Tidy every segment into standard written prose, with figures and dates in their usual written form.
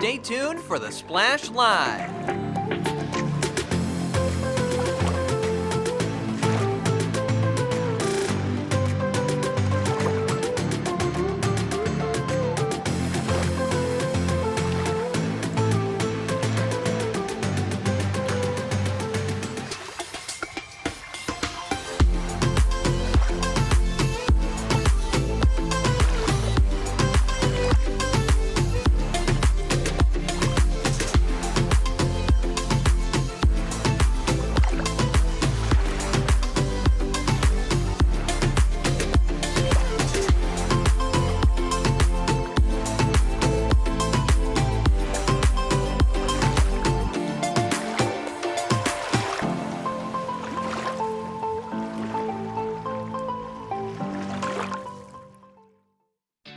Stay tuned for the Splash Live.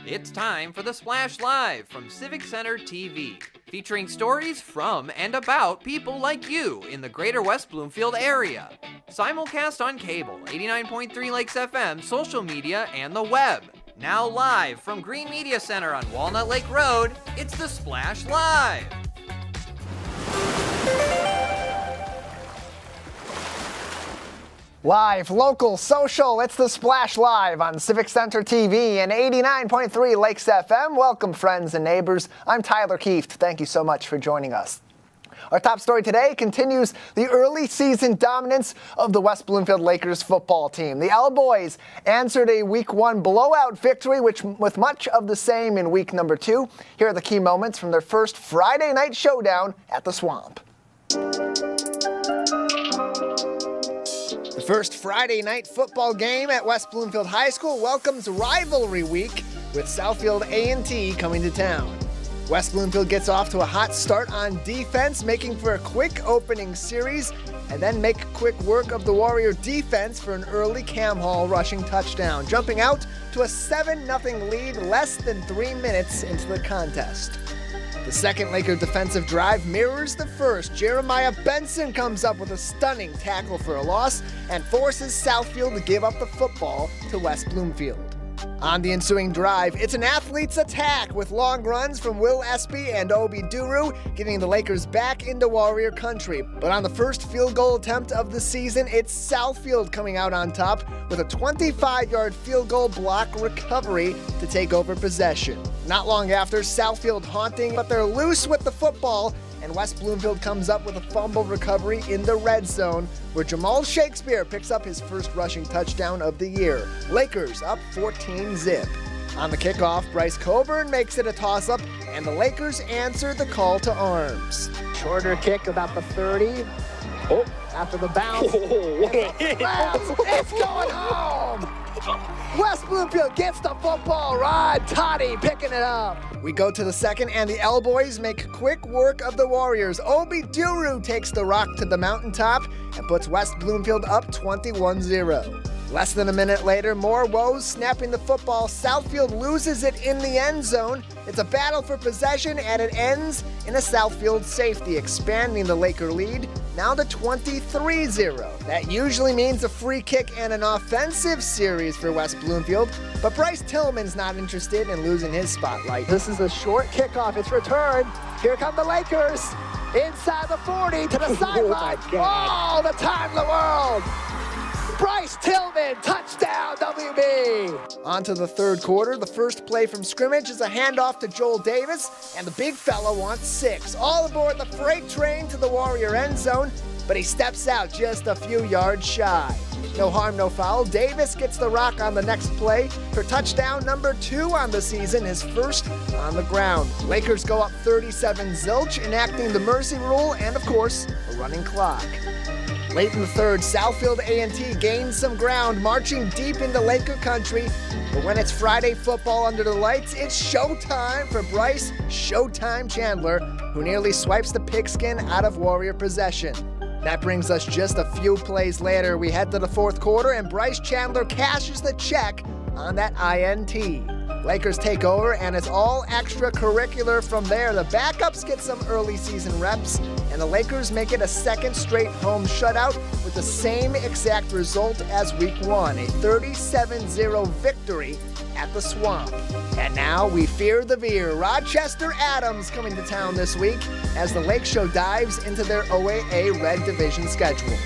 It's time for the Splash Live from Civic Center TV, featuring stories from and about people like you in the Greater West Bloomfield area. Simulcast on cable, 89.3 Lakes FM, social media, and the web. Now live from Green Media Center on Walnut Lake Road, it's the Splash Live. Live, local, social, it's the Splash Live on Civic Center TV and 89.3 Lakes FM. Welcome, friends and neighbors. I'm Tyler Kieft. Thank you so much for joining us. Our top story today continues the early season dominance of the West Bloomfield Lakers football team. The L-Boys answered a Week 1 blowout victory, with much of the same in Week number 2. Here are the key moments from their first Friday night showdown at the Swamp. The first Friday night football game at West Bloomfield High School welcomes rivalry week with Southfield A&T coming to town. West Bloomfield gets off to a hot start on defense, making for a quick opening series, and then make quick work of the Warrior defense for an early Cam Hall rushing touchdown, jumping out to a 7-0 lead less than 3 minutes into the contest. The second Laker defensive drive mirrors the first. Jeremiah Benson comes up with a stunning tackle for a loss and forces Southfield to give up the football to West Bloomfield. On the ensuing drive, it's an athlete's attack with long runs from Will Espy and Obi Duru, getting the Lakers back into Warrior country. But on the first field goal attempt of the season, it's Southfield coming out on top with a 25-yard field goal block recovery to take over possession. Not long after, Southfield haunting, but they're loose with the football, and West Bloomfield comes up with a fumble recovery in the red zone, where Jamal Shakespeare picks up his first rushing touchdown of the year. Lakers up 14-zip. On the kickoff, Bryce Coburn makes it a toss-up, and the Lakers answer the call to arms. Shorter kick about the 30. Oh, after the bounce. It's going home! West Bloomfield gets the football. Rod Toddy picking it up. We go to the second, and the L-Boys make quick work of the Warriors. Obi Duru takes the rock to the mountaintop and puts West Bloomfield up 21-0. Less than a minute later, more woes snapping the football. Southfield loses it in the end zone. It's a battle for possession, and it ends in a Southfield safety, expanding the Laker lead now to 23-0. That usually means a free kick and an offensive series for West Bloomfield, but Bryce Tillman's not interested in losing his spotlight. This is a short kickoff. It's returned. Here come the Lakers. Inside the 40 to the sideline. Oh, the time of the world. Bryce Tillman, touchdown, WB! On to the third quarter. The first play from scrimmage is a handoff to Joel Davis, and the big fella wants 6. All aboard the freight train to the Warrior end zone, but he steps out just a few yards shy. No harm, no foul. Davis gets the rock on the next play for touchdown number 2 on the season, his first on the ground. Lakers go up 37-0, enacting the mercy rule and, of course, a running clock. Late in the third, Southfield A&T gains some ground, marching deep into Laker country. But when it's Friday football under the lights, it's showtime for Bryce Showtime Chandler, who nearly swipes the pigskin out of Warrior possession. That brings us just a few plays later. We head to the fourth quarter, and Bryce Chandler cashes the check on that INT. Lakers take over, and it's all extracurricular from there. The backups get some early season reps, and the Lakers make it a second straight home shutout with the same exact result as Week 1, a 37-0 victory at the Swamp. And now we fear the Veer. Rochester Adams coming to town this week as the Lake Show dives into their OAA Red Division schedule.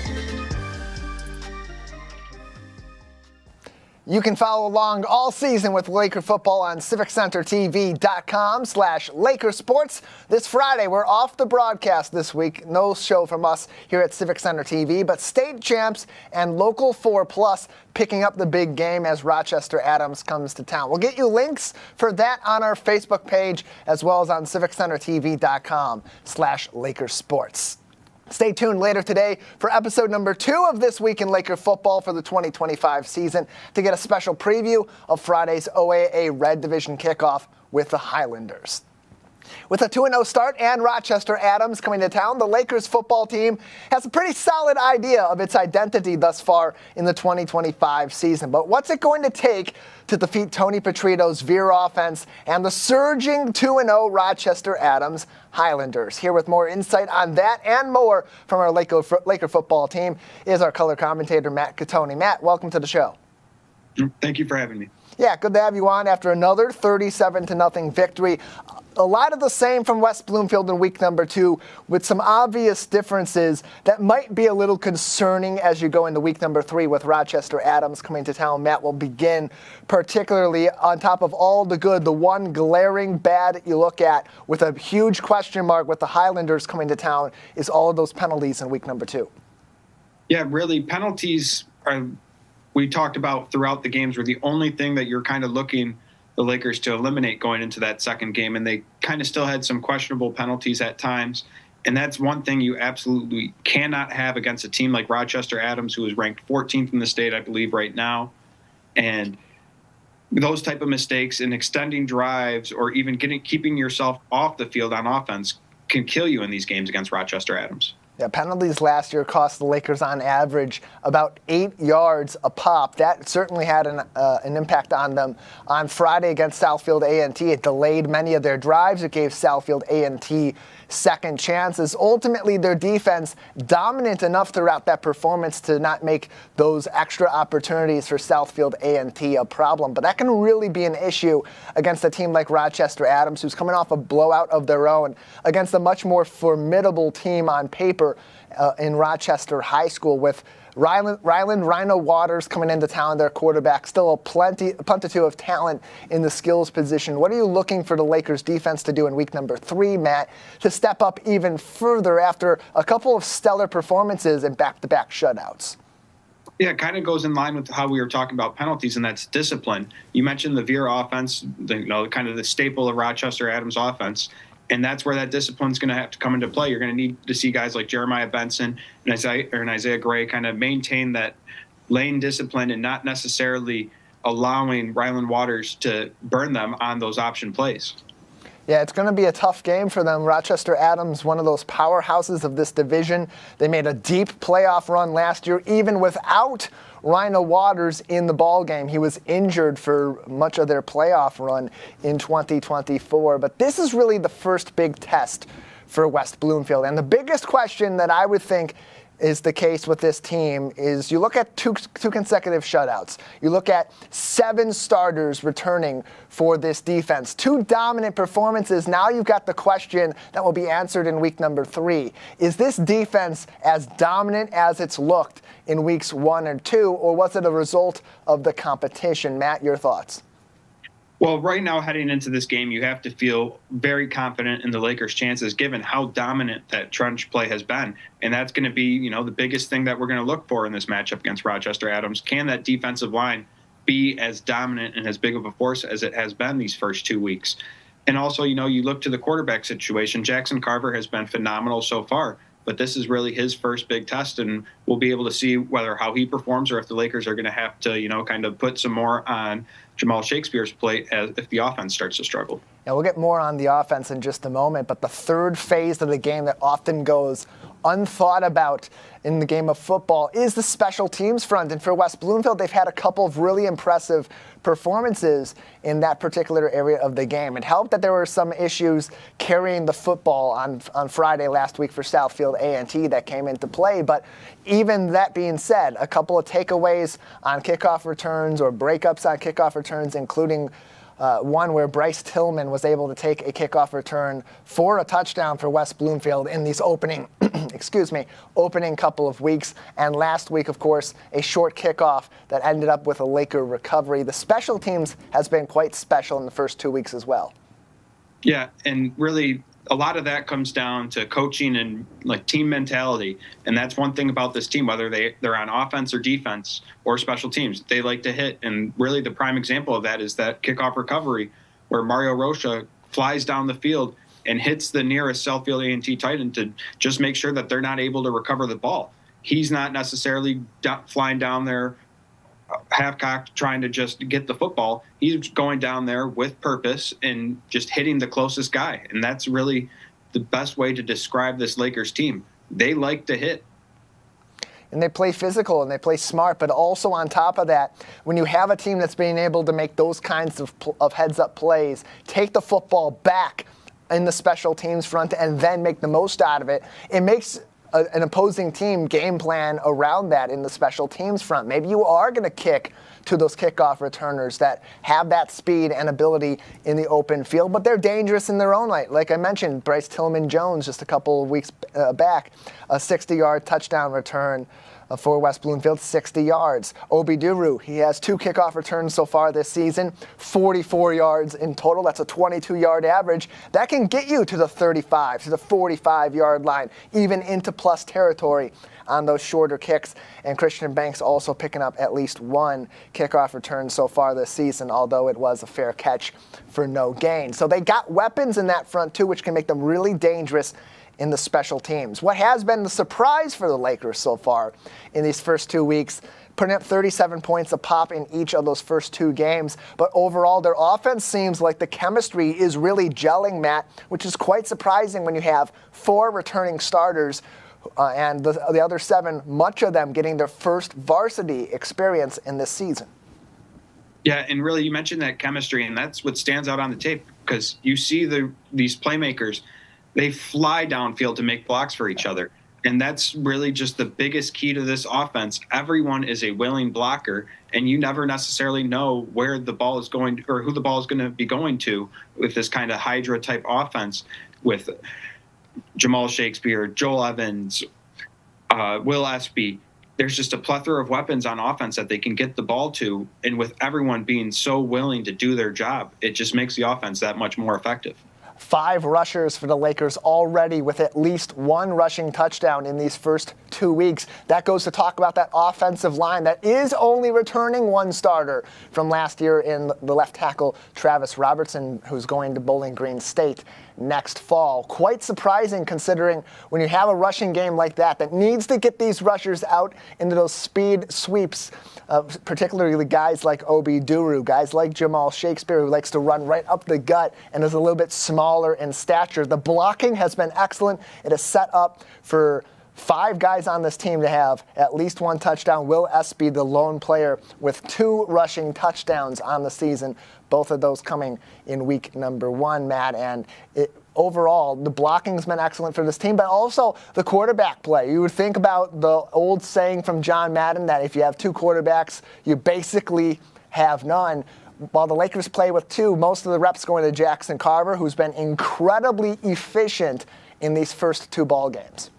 You can follow along all season with Laker football on CivicCenterTV.com/LakerSports. This Friday, we're off the broadcast this week. No show from us here at Civic Center TV, but state champs and Local 4+ picking up the big game as Rochester Adams comes to town. We'll get you links for that on our Facebook page as well as on CivicCenterTV.com/LakerSports. Stay tuned later today for episode number 2 of This Week in Laker Football for the 2025 season to get a special preview of Friday's OAA Red Division kickoff with the Highlanders. With a 2-0 start and Rochester Adams coming to town, the Lakers football team has a pretty solid idea of its identity thus far in the 2025 season. But what's it going to take to defeat Tony Petrito's Veer offense and the surging 2-0 Rochester Adams Highlanders? Here with more insight on that and more from our Laker football team is our color commentator, Matt Catoni. Matt, welcome to the show. Thank you for having me. Yeah, good to have you on after another 37-0 victory. A lot of the same from West Bloomfield in week number 2 with some obvious differences that might be a little concerning as you go into week number 3 with Rochester Adams coming to town. Matt will begin particularly on top of all the good, the one glaring bad that you look at with a huge question mark with the Highlanders coming to town is all of those penalties in week number 2. Yeah, really, penalties are, we talked about throughout the games, were the only thing that you're kind of looking the Lakers to eliminate going into that second game, and they kind of still had some questionable penalties at times. And that's one thing you absolutely cannot have against a team like Rochester Adams, who is ranked 14th in the state, I believe, right now. And those type of mistakes in extending drives or even keeping yourself off the field on offense can kill you in these games against Rochester Adams. Yeah, penalties last year cost the Lakers on average about 8 yards a pop. That certainly had an impact on them on Friday against Southfield A&T. It delayed many of their drives. It gave Southfield A&T second chances. Ultimately, their defense dominant enough throughout that performance to not make those extra opportunities for Southfield A&T a problem. But that can really be an issue against a team like Rochester Adams, who's coming off a blowout of their own against a much more formidable team on paper in Rochester High School with Ryland Rhino Waters coming into town, their quarterback, still a plenitude of talent in the skills position. What are you looking for the Lakers defense to do in week number 3, Matt, to step up even further after a couple of stellar performances and back-to-back shutouts? Yeah, it kind of goes in line with how we were talking about penalties, and that's discipline. You mentioned the Veer offense, kind of the staple of Rochester Adams offense. And that's where that discipline is going to have to come into play. You're going to need to see guys like Jeremiah Benson and Isaiah Gray kind of maintain that lane discipline and not necessarily allowing Ryland Waters to burn them on those option plays. Yeah, it's going to be a tough game for them. Rochester Adams, one of those powerhouses of this division. They made a deep playoff run last year, even without Rhino Waters in the ball game. He was injured for much of their playoff run in 2024. But this is really the first big test for West Bloomfield. And the biggest question that I would think is the case with this team is you look at two consecutive shutouts. You look at 7 starters returning for this defense. 2 dominant performances. Now you've got the question that will be answered in week number 3. Is this defense as dominant as it's looked in weeks 1 and 2, or was it a result of the competition? Matt, your thoughts? Well, right now, heading into this game, you have to feel very confident in the Lakers' chances, given how dominant that trench play has been. And that's going to be, the biggest thing that we're going to look for in this matchup against Rochester Adams. Can that defensive line be as dominant and as big of a force as it has been these first 2 weeks? And also, you look to the quarterback situation. Jackson Carver has been phenomenal so far, but this is really his first big test, and we'll be able to see how he performs or if the Lakers are going to have to, kind of put some more on Jamal Shakespeare's plate if the offense starts to struggle. Now, we'll get more on the offense in just a moment, but the third phase of the game that often goes unthought about in the game of football is the special teams front. And for West Bloomfield, they've had a couple of really impressive performances in that particular area of the game. It helped that there were some issues carrying the football on Friday last week for Southfield A&T that came into play. But even that being said, a couple of takeaways on kickoff returns or breakups on kickoff returns, including one where Bryce Tillman was able to take a kickoff return for a touchdown for West Bloomfield in these opening couple of weeks. And last week, of course, a short kickoff that ended up with a Laker recovery. The special teams has been quite special in the first 2 weeks as well. Yeah, and really a lot of that comes down to coaching and like team mentality. And that's one thing about this team, whether they're on offense or defense or special teams, they like to hit. And really the prime example of that is that kickoff recovery where Mario Rocha flies down the field and hits the nearest Southfield A&T tight end to just make sure that they're not able to recover the ball. He's not necessarily flying down there half-cocked trying to just get the football. He's going down there with purpose and just hitting the closest guy. And that's really the best way to describe this Lakers team. They like to hit. And they play physical and they play smart, but also on top of that, when you have a team that's being able to make those kinds of heads-up plays, take the football back in the special teams front and then make the most out of it, it makes an opposing team game plan around that in the special teams front. Maybe you are going to kick to those kickoff returners that have that speed and ability in the open field, but they're dangerous in their own right. Like I mentioned, Bryce Tillman-Jones just a couple of weeks back, a 60-yard touchdown return for West Bloomfield, 60 yards. Obi Duru, he has 2 kickoff returns so far this season, 44 yards in total. That's a 22-yard average. That can get you to the 35, to the 45-yard line, even into plus territory on those shorter kicks. And Christian Banks also picking up at least 1 kickoff return so far this season, although it was a fair catch for no gain. So they got weapons in that front too, which can make them really dangerous in the special teams. What has been the surprise for the Lakers so far in these first 2 weeks, putting up 37 points a pop in each of those first 2 games. But overall, their offense seems like the chemistry is really gelling, Matt, which is quite surprising when you have 4 returning starters and the other 7, much of them getting their first varsity experience in this season. Yeah, and really you mentioned that chemistry, and that's what stands out on the tape because you see these playmakers, they fly downfield to make blocks for each other. And that's really just the biggest key to this offense. Everyone is a willing blocker, and you never necessarily know where the ball is going or who the ball is going to be going to with this kind of Hydra type offense with Jamal Shakespeare, Joel Evans, Will Espy. There's just a plethora of weapons on offense that they can get the ball to. And with everyone being so willing to do their job, it just makes the offense that much more effective. 5 rushers for the Lakers already with at least 1 rushing touchdown in these first 2 weeks. That goes to talk about that offensive line that is only returning 1 starter from last year in the left tackle, Travis Robertson, who's going to Bowling Green State next fall. Quite surprising considering when you have a rushing game like that needs to get these rushers out into those speed sweeps, particularly guys like Obi Duru, guys like Jamal Shakespeare, who likes to run right up the gut and is a little bit smaller in stature. The blocking has been excellent. It is set up for 5 guys on this team to have at least 1 touchdown. Will Espy, the lone player, with 2 rushing touchdowns on the season, both of those coming in week number 1, Matt. And overall, the blocking's been excellent for this team, but also the quarterback play. You would think about the old saying from John Madden that if you have 2 quarterbacks, you basically have none. While the Lakers play with 2, most of the reps going to Jackson Carver, who's been incredibly efficient in these first 2 ball games.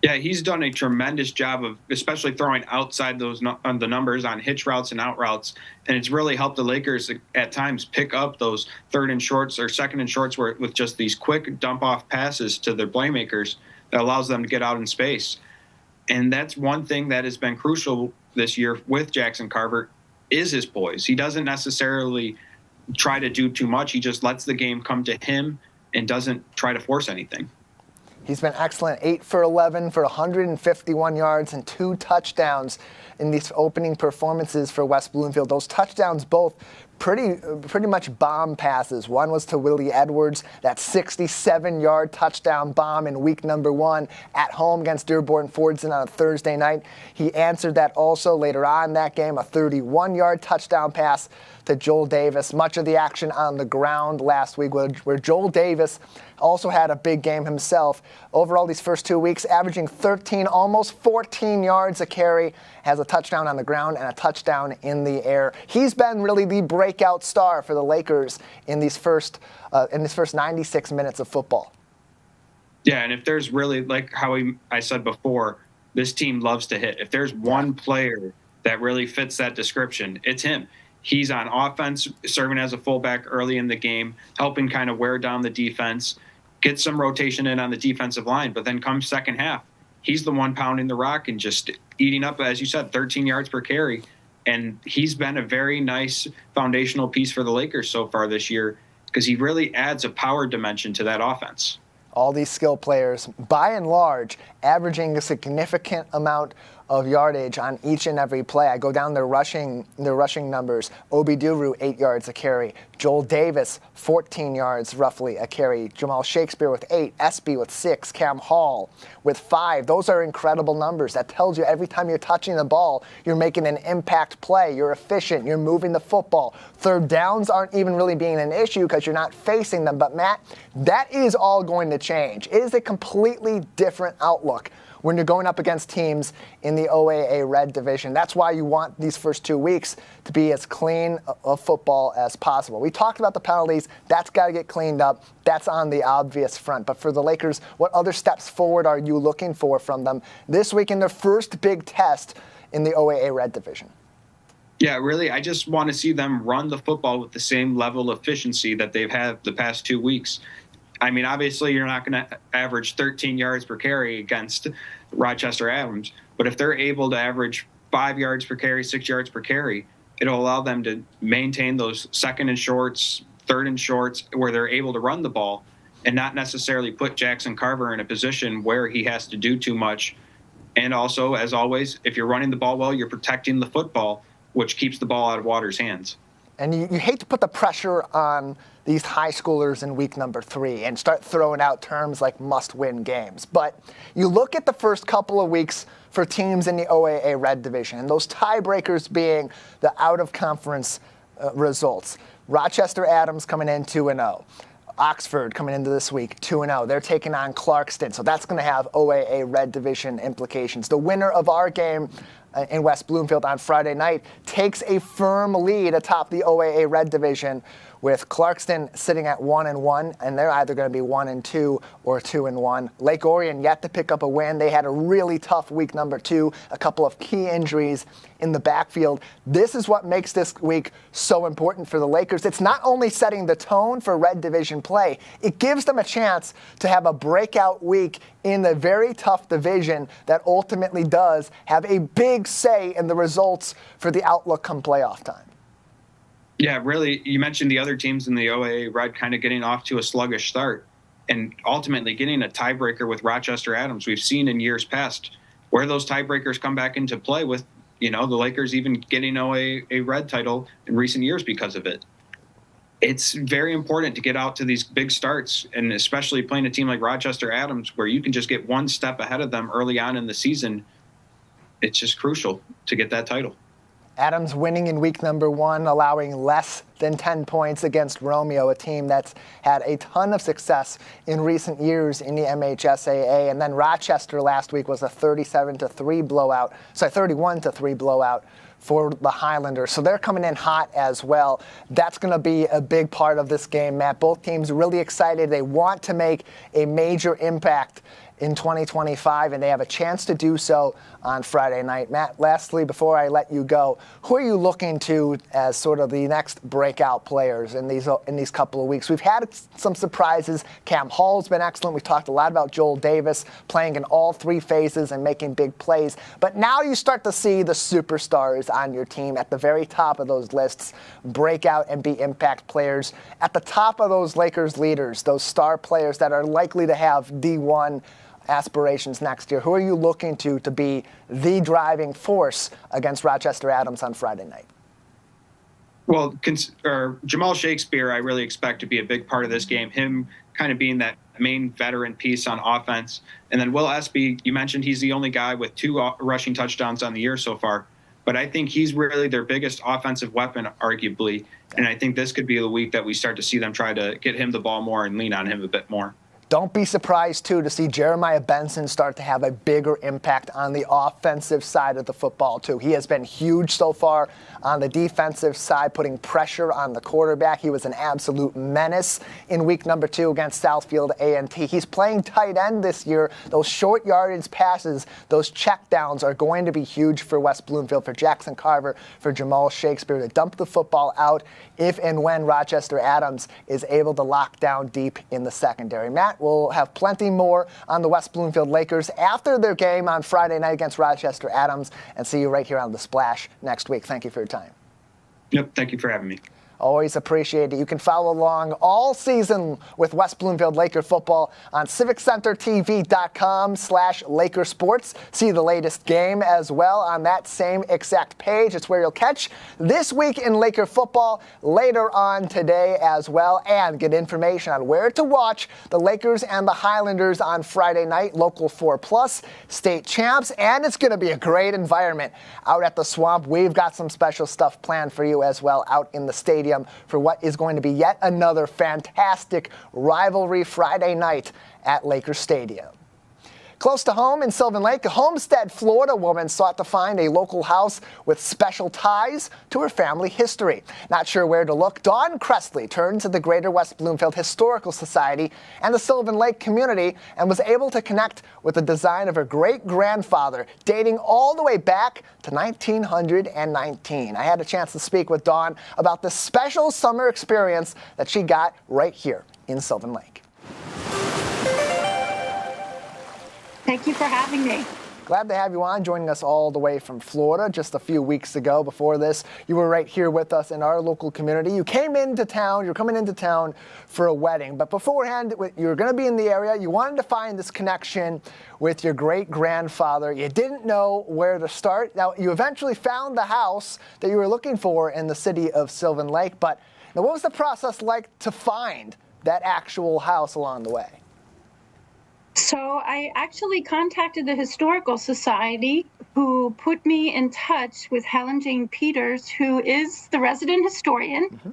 Yeah, he's done a tremendous job of especially throwing outside the numbers on hitch routes and out routes. And it's really helped the Lakers at times pick up those 3rd and shorts or 2nd and shorts with just these quick dump off passes to their playmakers that allows them to get out in space. And that's one thing that has been crucial this year with Jackson Carver is his poise. He doesn't necessarily try to do too much. He just lets the game come to him and doesn't try to force anything. He's been excellent, 8 for 11 for 151 yards and 2 touchdowns in these opening performances for West Bloomfield. Those touchdowns both pretty much bomb passes. One was to Willie Edwards, that 67-yard touchdown bomb in week number 1 at home against Dearborn Fordson on a Thursday night. He answered that also later on in that game, a 31-yard touchdown pass to Joel Davis. Much of the action on the ground last week where Joel Davis also had a big game himself. Overall, these first 2 weeks, averaging 13, almost 14 yards a carry, has a touchdown on the ground and a touchdown in the air. He's been really the breakout star for the Lakers in these first 96 minutes of football. Yeah, and if there's really, like how I said before, this team loves to hit. If there's one player that really fits that description, it's him. He's on offense, serving as a fullback early in the game, helping kind of wear down the defense, get some rotation in on the defensive line, but then come second half, he's the one pounding the rock and just eating up, as you said, 13 yards per carry. And he's been a very nice foundational piece for the Lakers so far this year because he really adds a power dimension to that offense. All these skill players, by and large, averaging a significant amount of yardage on each and every play. I go down their rushing numbers. Obiduru, 8 yards a carry. Joel Davis, 14 yards roughly a carry. Jamal Shakespeare with 8. Espy with 6. Cam Hall with 5. Those are incredible numbers. That tells you every time you're touching the ball, you're making an impact play. You're efficient. You're moving the football. Third downs aren't even really being an issue because you're not facing them. But Matt, that is all going to change. It is a completely different outlook when you're going up against teams in the OAA Red Division. That's why you want these first 2 weeks to be as clean of football as possible. We talked about the penalties. That's got to get cleaned up. That's on the obvious front. But for the Lakers, what other steps forward are you looking for from them this week in their first big test in the OAA Red Division? Yeah, really, I just want to see them run the football with the same level of efficiency that they've had the past 2 weeks. I mean, obviously, you're not going to average 13 yards per carry against Rochester Adams, but if they're able to average 5 yards per carry, 6 yards per carry, it'll allow them to maintain those second and shorts, third and shorts, where they're able to run the ball and not necessarily put Jackson Carver in a position where he has to do too much. And also, as always, if you're running the ball well, you're protecting the football, which keeps the ball out of Waters' hands. And you hate to put the pressure on these high schoolers in week number 3 and start throwing out terms like must-win games. But you look at the first couple of weeks for teams in the OAA Red Division, and those tiebreakers being the out-of-conference results. Rochester Adams coming in 2-0. Oxford coming into this week 2-0. They're taking on Clarkston, so that's going to have OAA Red Division implications. The winner of our game in West Bloomfield on Friday night takes a firm lead atop the OAA Red Division, with Clarkston sitting at 1-1, and they're either going to be 1-2 or 2-1. Lake Orion yet to pick up a win. They had a really tough week number 2, a couple of key injuries in the backfield. This is what makes this week so important for the Lakers. It's not only setting the tone for Red Division play, it gives them a chance to have a breakout week in the very tough division that ultimately does have a big say in the results for the outlook come playoff time. Yeah, really, you mentioned the other teams in the OAA Red kind of getting off to a sluggish start and ultimately getting a tiebreaker with Rochester Adams. We've seen in years past where those tiebreakers come back into play with, the Lakers even getting OAA Red title in recent years because of it. It's very important to get out to these big starts, and especially playing a team like Rochester Adams where you can just get one step ahead of them early on in the season. It's just crucial to get that title. Adams winning in week number 1, allowing less than 10 points against Romeo, a team that's had a ton of success in recent years in the MHSAA. And then Rochester last week was a 31-3 blowout for the Highlanders. So they're coming in hot as well. That's going to be a big part of this game, Matt. Both teams really excited. They want to make a major impact in 2025, and they have a chance to do so on Friday night. Matt, lastly, before I let you go, who are you looking to as sort of the next breakout players in these couple of weeks? We've had some surprises. Cam Hall's been excellent. We talked a lot about Joel Davis playing in all three phases and making big plays. But now you start to see the superstars on your team at the very top of those lists break out and be impact players. At the top of those Lakers leaders, those star players that are likely to have D1 aspirations next year, who are you looking to be the driving force against Rochester Adams on Friday night? Well, Jamal Shakespeare, I really expect to be a big part of this game, him kind of being that main veteran piece on offense. And then Will Espy, you mentioned he's the only guy with 2 rushing touchdowns on the year so far. But I think he's really their biggest offensive weapon, arguably. And I think this could be the week that we start to see them try to get him the ball more and lean on him a bit more. Don't be surprised, too, to see Jeremiah Benson start to have a bigger impact on the offensive side of the football, too. He has been huge so far on the defensive side, putting pressure on the quarterback. He was an absolute menace in week number 2 against Southfield A&T. He's playing tight end this year. Those short yardage passes, those checkdowns are going to be huge for West Bloomfield, for Jackson Carver, for Jamal Shakespeare to dump the football out if and when Rochester Adams is able to lock down deep in the secondary. Matt, we'll have plenty more on the West Bloomfield Lakers after their game on Friday night against Rochester Adams, and see you right here on The Splash next week. Thank you for your time. Yep, thank you for having me. Always appreciate it. You can follow along all season with West Bloomfield Laker football on civiccentertv.com/Lakersports. See the latest game as well on that same exact page. It's where you'll catch this week in Laker football later on today as well, and get information on where to watch the Lakers and the Highlanders on Friday night, Local 4+ state champs, and it's going to be a great environment out at the Swamp. We've got some special stuff planned for you as well out in the stadium for what is going to be yet another fantastic rivalry Friday night at Lakers Stadium. Close to home in Sylvan Lake, a Homestead, Florida woman sought to find a local house with special ties to her family history. Not sure where to look, Dawn Cressley turned to the Greater West Bloomfield Historical Society and the Sylvan Lake community and was able to connect with the design of her great-grandfather, dating all the way back to 1919. I had a chance to speak with Dawn about the special summer experience that she got right here in Sylvan Lake. Thank you for having me. Glad to have you on, joining us all the way from Florida just a few weeks ago. Before this, you were right here with us in our local community. You came into town, you're coming into town for a wedding, but beforehand, you were going to be in the area. You wanted to find this connection with your great-grandfather. You didn't know where to start. Now, you eventually found the house that you were looking for in the city of Sylvan Lake, but now what was the process like to find that actual house along the way? So I actually contacted the Historical Society, who put me in touch with Helen Jane Peters, who is the resident historian. Mm-hmm.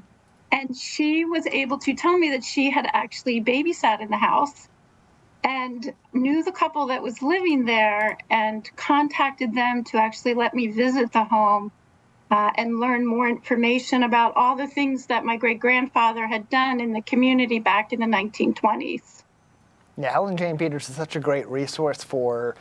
And she was able to tell me that she had actually babysat in the house and knew the couple that was living there and contacted them to actually let me visit the home and learn more information about all the things that my great-grandfather had done in the community back in the 1920s. Yeah, Helen Jane Peters is such a great resource for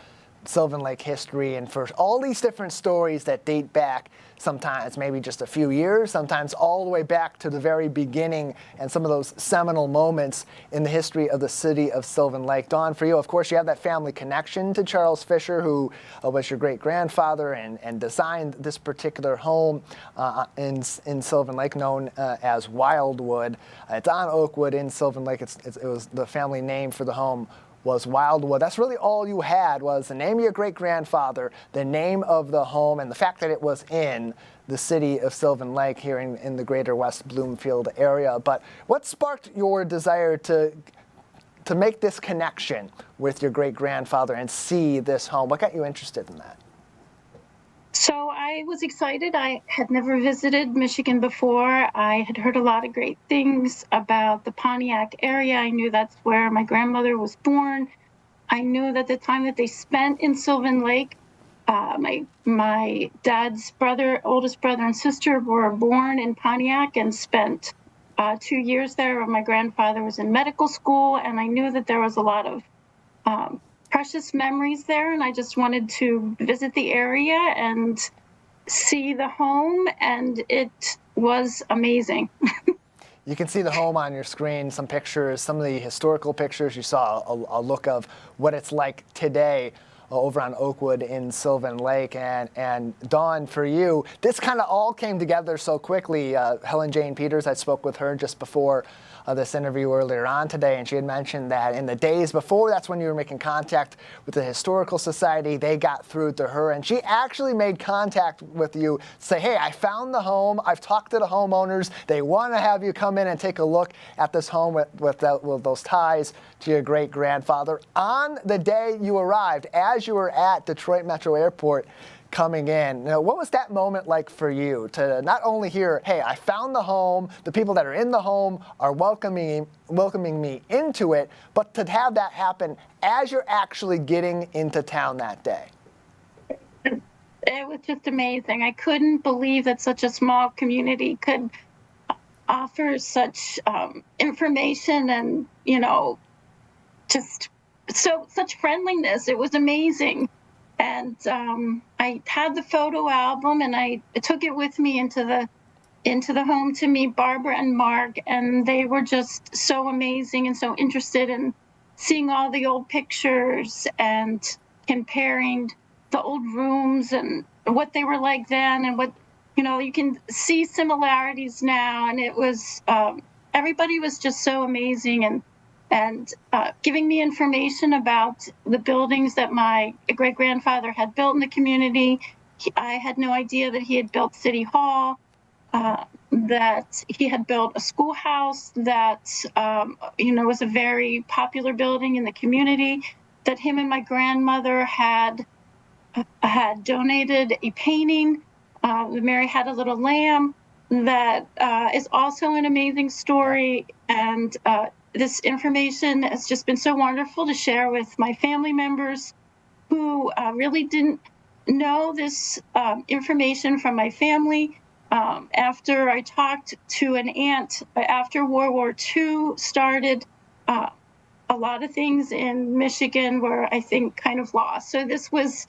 Sylvan Lake history and for all these different stories that date back sometimes maybe just a few years, sometimes all the way back to the very beginning and some of those seminal moments in the history of the city of Sylvan Lake. Dawn, for you, of course, you have that family connection to Charles Fisher, who was your great-grandfather and designed this particular home in Sylvan Lake, known as Wildwood. It's on Oakwood in Sylvan Lake. It was the family name for the home was Wildwood. That's really all you had, was the name of your great-grandfather, the name of the home, and the fact that it was in the city of Sylvan Lake here in the Greater West Bloomfield area. But what sparked your desire to make this connection with your great-grandfather and see this home? What got you interested in that? So I was excited. I had never visited Michigan before. I had heard a lot of great things about the Pontiac area. I knew that's where my grandmother was born. I knew that the time that they spent in Sylvan Lake, my dad's oldest brother and sister were born in Pontiac and spent 2 years there when my grandfather was in medical school. And I knew that there was a lot of precious memories there, and I just wanted to visit the area and see the home, and it was amazing. You can see the home on your screen, some pictures, some of the historical pictures. You saw a look of what it's like today over on Oakwood in Sylvan Lake. And Dawn, for you, this kind of all came together so quickly. Helen Jane Peters, I spoke with her just before this interview earlier on today, and she had mentioned that in the days before, that's when you were making contact with the Historical Society. They got through to her, and she actually made contact with you, say, hey, I found the home. I've talked to the homeowners. They want to have you come in and take a look at this home with those ties to your great-grandfather. On the day you arrived, as you were at Detroit Metro Airport, coming in. Now, what was that moment like for you to not only hear, hey, I found the home, the people that are in the home are welcoming me into it, but to have that happen as you're actually getting into town that day? It was just amazing. I couldn't believe that such a small community could offer such information and, just such friendliness. It was amazing. And I had the photo album, and I took it with me into the home to meet Barbara and Mark, and they were just so amazing and so interested in seeing all the old pictures and comparing the old rooms and what they were like then and what, you can see similarities now. And it was, everybody was just so amazing and giving me information about the buildings that my great-grandfather had built in the community. I had no idea that he had built City Hall, that he had built a schoolhouse that, was a very popular building in the community, that him and my grandmother had donated a painting, Mary Had a Little Lamb, that is also an amazing story. And this information has just been so wonderful to share with my family members who really didn't know this information from my family. After I talked to an aunt after World War II started, a lot of things in Michigan were, I think, kind of lost. So this was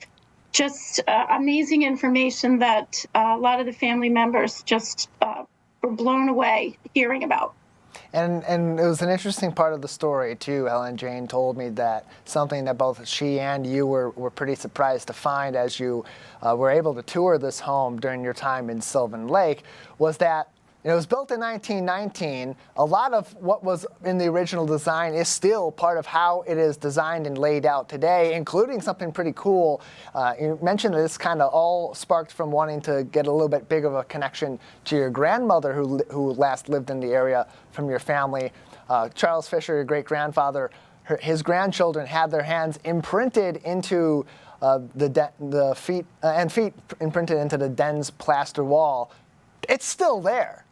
just amazing information that a lot of the family members just were blown away hearing about. And it was an interesting part of the story, too. Helen Jane told me that something that both she and you were pretty surprised to find as you were able to tour this home during your time in Sylvan Lake was that it was built in 1919. A lot of what was in the original design is still part of how it is designed and laid out today, including something pretty cool. You mentioned that this kind of all sparked from wanting to get a little bit big of a connection to your grandmother who last lived in the area from your family. Charles Fisher, your great-grandfather, his grandchildren had their hands imprinted into the feet imprinted into the den's plaster wall. It's still there.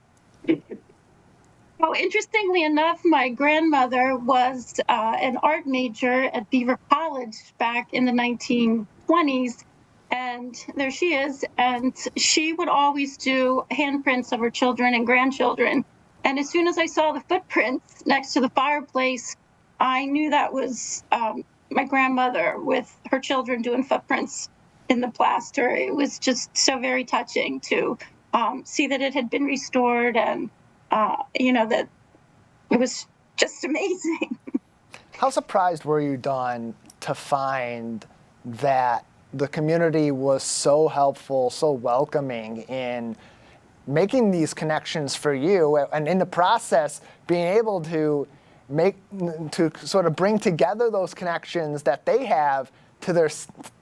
Well, interestingly enough, my grandmother was an art major at Beaver College back in the 1920s, and there she is, and she would always do handprints of her children and grandchildren. And as soon as I saw the footprints next to the fireplace, I knew that was my grandmother with her children doing footprints in the plaster. It was just so very touching to see that it had been restored and, that it was just amazing. How surprised were you, Dawn, to find that the community was so helpful, so welcoming in making these connections for you, and in the process being able to sort of bring together those connections that they have to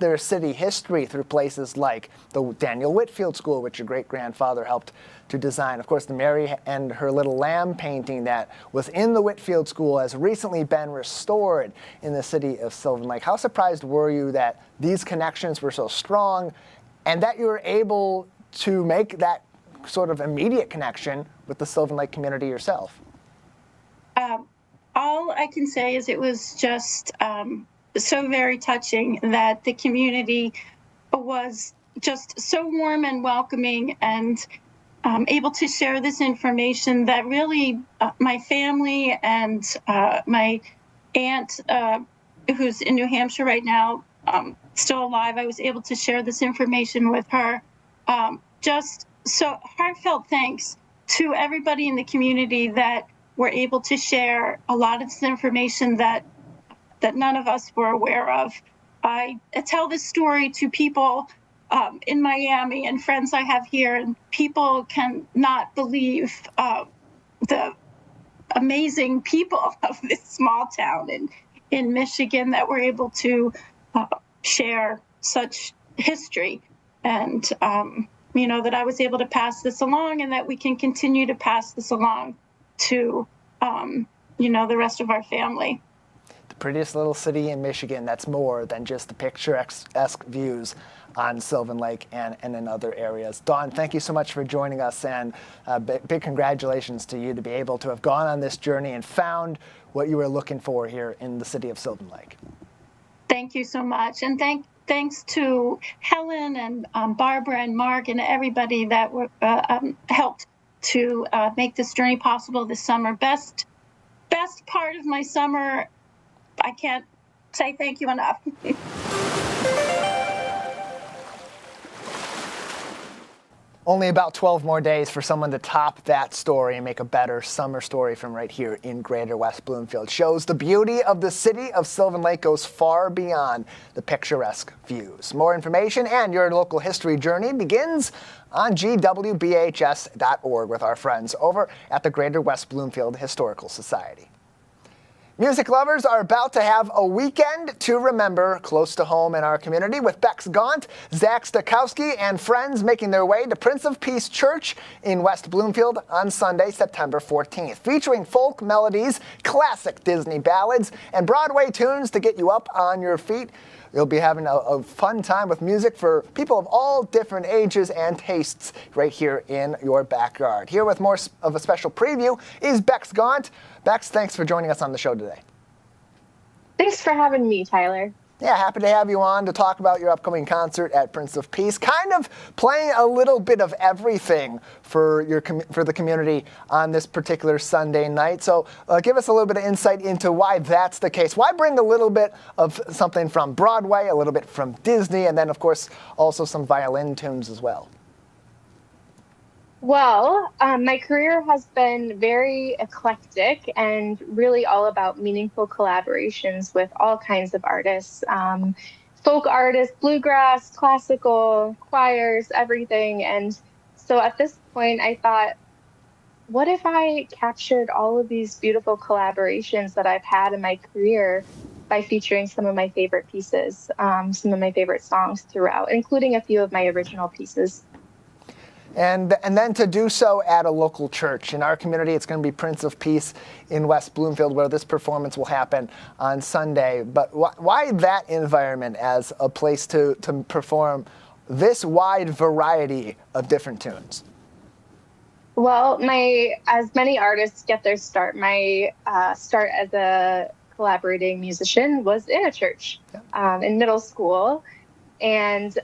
their city history through places like the Daniel Whitfield School, which your great-grandfather helped to design. Of course, the Mary and Her Little Lamb painting that was in the Whitfield School has recently been restored in the city of Sylvan Lake. How surprised were you that these connections were so strong and that you were able to make that sort of immediate connection with the Sylvan Lake community yourself? All I can say is it was just so very touching that the community was just so warm and welcoming and able to share this information that really my family and my aunt who's in New Hampshire right now, still alive, I was able to share this information with her. Just so heartfelt thanks to everybody in the community that were able to share a lot of this information that none of us were aware of. I tell this story to people in Miami and friends I have here, and people cannot believe the amazing people of this small town in Michigan that were able to share such history, and that I was able to pass this along, and that we can continue to pass this along to the rest of our family. The prettiest little city in Michigan that's more than just the picturesque views on Sylvan Lake and in other areas. Dawn, thank you so much for joining us, and big congratulations to you to be able to have gone on this journey and found what you were looking for here in the city of Sylvan Lake. Thank you so much, and thanks to Helen and Barbara and Mark and everybody that were helped to make this journey possible this summer. Best part of my summer. I can't say thank you enough. Only about 12 more days for someone to top that story and make a better summer story from right here in Greater West Bloomfield. Shows the beauty of the city of Sylvan Lake goes far beyond the picturesque views. More information and your local history journey begins on gwbhs.org with our friends over at the Greater West Bloomfield Historical Society. Music lovers are about to have a weekend to remember close to home in our community with Bex Gaunt, Zach Stokowski, and friends making their way to Prince of Peace Church in West Bloomfield on Sunday, September 14th, featuring folk melodies, classic Disney ballads, and Broadway tunes to get you up on your feet. You'll be having a fun time with music for people of all different ages and tastes right here in your backyard. Here with more of a special preview is Bex Gaunt. Bex, thanks for joining us on the show today. Thanks for having me, Tyler. Yeah, happy to have you on to talk about your upcoming concert at Prince of Peace. Kind of playing a little bit of everything for the community on this particular Sunday night. So give us a little bit of insight into why that's the case. Why bring a little bit of something from Broadway, a little bit from Disney, and then, of course, also some violin tunes as well? Well, my career has been very eclectic and really all about meaningful collaborations with all kinds of artists, folk artists, bluegrass, classical, choirs, everything. And so at this point, I thought, what if I captured all of these beautiful collaborations that I've had in my career by featuring some of my favorite pieces, some of my favorite songs throughout, including a few of my original pieces. And then to do so at a local church. In our community, it's going to be Prince of Peace in West Bloomfield, where this performance will happen on Sunday. But why that environment as a place to perform this wide variety of different tunes? Well, as many artists get their start, my start as a collaborating musician was in a church in middle school. And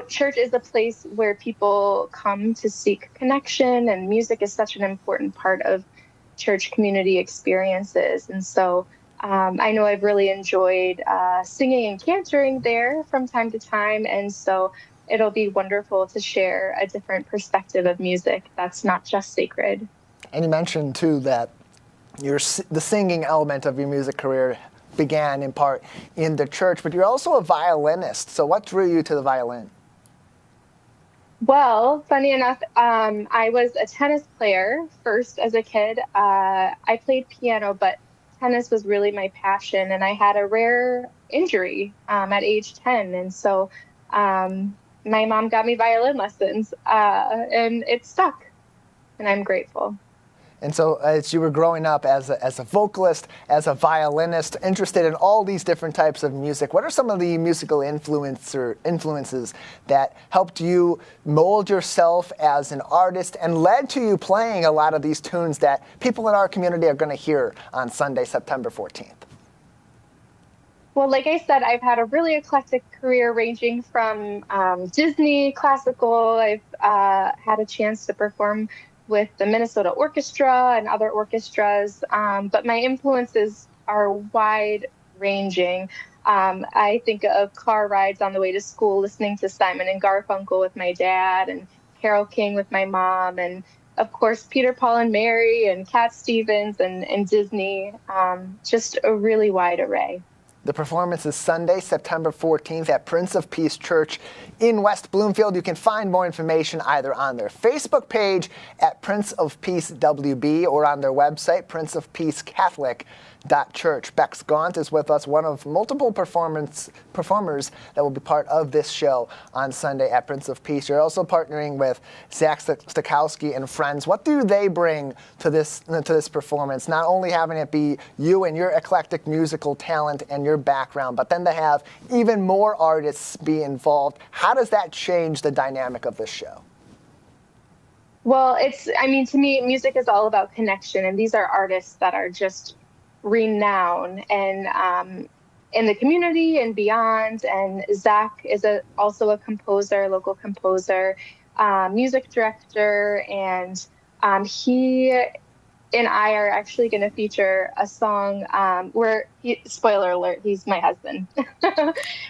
church is a place where people come to seek connection, and music is such an important part of church community experiences. And so I know I've really enjoyed singing and cantering there from time to time. And so it'll be wonderful to share a different perspective of music that's not just sacred. And you mentioned, too, that the singing element of your music career began in part in the church, but you're also a violinist. So what drew you to the violin? Well, funny enough, I was a tennis player first as a kid. I played piano, but tennis was really my passion, and I had a rare injury at age 10. And so my mom got me violin lessons, and it stuck, and I'm grateful. And so as you were growing up as a vocalist, as a violinist, interested in all these different types of music, what are some of the musical influences that helped you mold yourself as an artist and led to you playing a lot of these tunes that people in our community are going to hear on Sunday, September 14th? Well, like I said, I've had a really eclectic career ranging from Disney, classical. I've had a chance to perform with the Minnesota Orchestra and other orchestras, but my influences are wide ranging. I think of car rides on the way to school, listening to Simon and Garfunkel with my dad and Carole King with my mom, and of course, Peter, Paul, and Mary, and Cat Stevens, and Disney. Just a really wide array. The performance is Sunday, September 14th at Prince of Peace Church in West Bloomfield. You can find more information either on their Facebook page at Prince of Peace WB or on their website, princeofpeacecatholic.church. Bex Gaunt is with us, one of multiple performers that will be part of this show on Sunday at Prince of Peace. You're also partnering with Zach Stokowski and friends. What do they bring to this performance? Not only having it be you and your eclectic musical talent and your background, but then to have even more artists be involved. How does that change the dynamic of this show? Well, to me, music is all about connection, and these are artists that are just renowned and in the community and beyond. And Zach is also a composer, local composer, music director, and he and I are actually going to feature a song spoiler alert, he's my husband,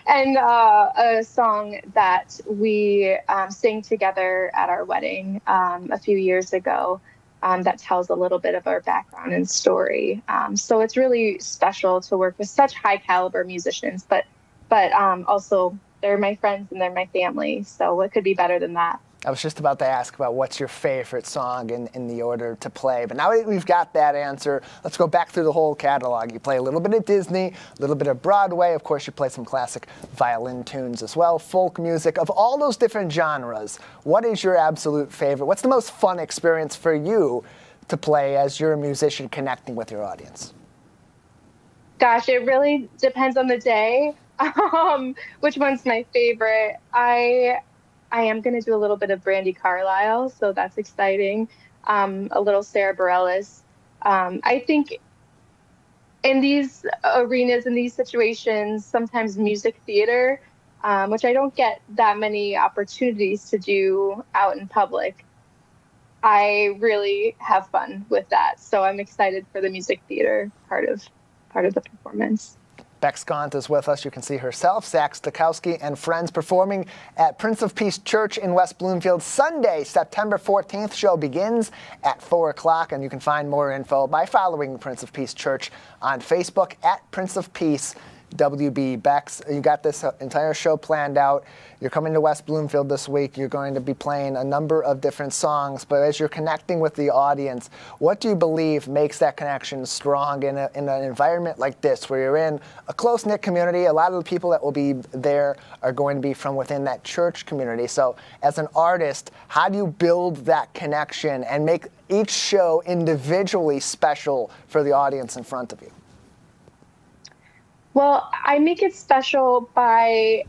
and a song that we sang together at our wedding a few years ago that tells a little bit of our background and story. So it's really special to work with such high caliber musicians, but also they're my friends and they're my family. So what could be better than that? I was just about to ask about what's your favorite song in the order to play, but now that we've got that answer, let's go back through the whole catalog. You play a little bit of Disney, a little bit of Broadway, of course you play some classic violin tunes as well, folk music. Of all those different genres, what is your absolute favorite? What's the most fun experience for you to play as you're a musician connecting with your audience? Gosh, it really depends on the day. Which one's my favorite? I am going to do a little bit of Brandi Carlile, so that's exciting. A little Sarah Bareilles. I think in these arenas, in these situations, sometimes music theater, which I don't get that many opportunities to do out in public, I really have fun with that. So I'm excited for the music theater part of the performance. Bex Gaunt is with us. You can see herself, Zach Stokowski, and friends performing at Prince of Peace Church in West Bloomfield. Sunday, September 14th. Show begins at 4 o'clock, and you can find more info by following Prince of Peace Church on Facebook at Prince of Peace WB. Bex, you got this entire show planned out. You're coming to West Bloomfield this week. You're going to be playing a number of different songs, but as you're connecting with the audience, what do you believe makes that connection strong in an environment like this, where you're in a close-knit community? A lot of the people that will be there are going to be from within that church community. So as an artist, how do you build that connection and make each show individually special for the audience in front of you? Well, I make it special by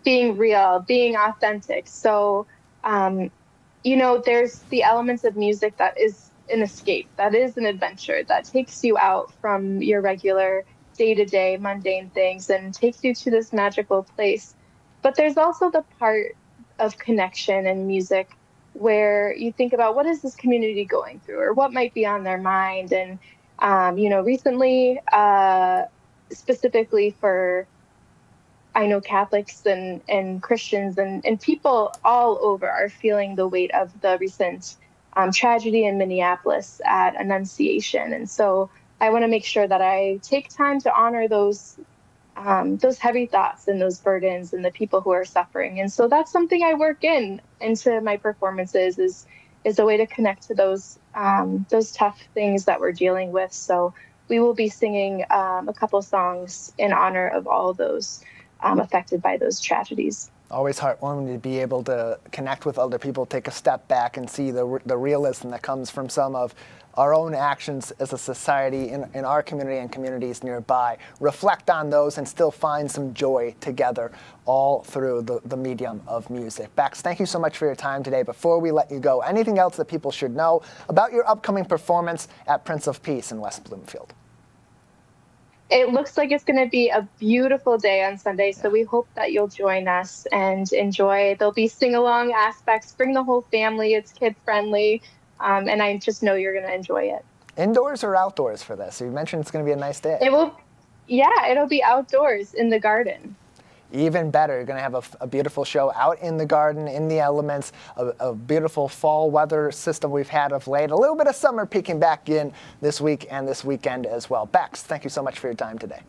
being real, being authentic. So, there's the elements of music that is an escape, that is an adventure, that takes you out from your regular day-to-day mundane things and takes you to this magical place. But there's also the part of connection and music where you think about, what is this community going through, or what might be on their mind? And, recently, specifically for, I know Catholics and Christians and people all over are feeling the weight of the recent tragedy in Minneapolis at Annunciation. And so I want to make sure that I take time to honor those heavy thoughts and those burdens and the people who are suffering. And so that's something I work into my performances is a way to connect to those tough things that we're dealing with. So we will be singing a couple songs in honor of all those affected by those tragedies. Always heartwarming to be able to connect with other people, take a step back and see the realism that comes from some of our own actions as a society in our community and communities nearby. Reflect on those and still find some joy together all through the medium of music. Bex, thank you so much for your time today. Before we let you go, anything else that people should know about your upcoming performance at Prince of Peace in West Bloomfield? It looks like it's going to be a beautiful day on Sunday, so we hope that you'll join us and enjoy. There'll be sing-along aspects. Bring the whole family. It's kid-friendly, and I just know you're going to enjoy it. Indoors or outdoors for this? You mentioned it's going to be a nice day. It will Yeah, it'll be outdoors in the garden. Even better, you're going to have a beautiful show out in the garden, in the elements, a beautiful fall weather system we've had of late, a little bit of summer peeking back in this week and this weekend as well. Bex, thank you so much for your time today.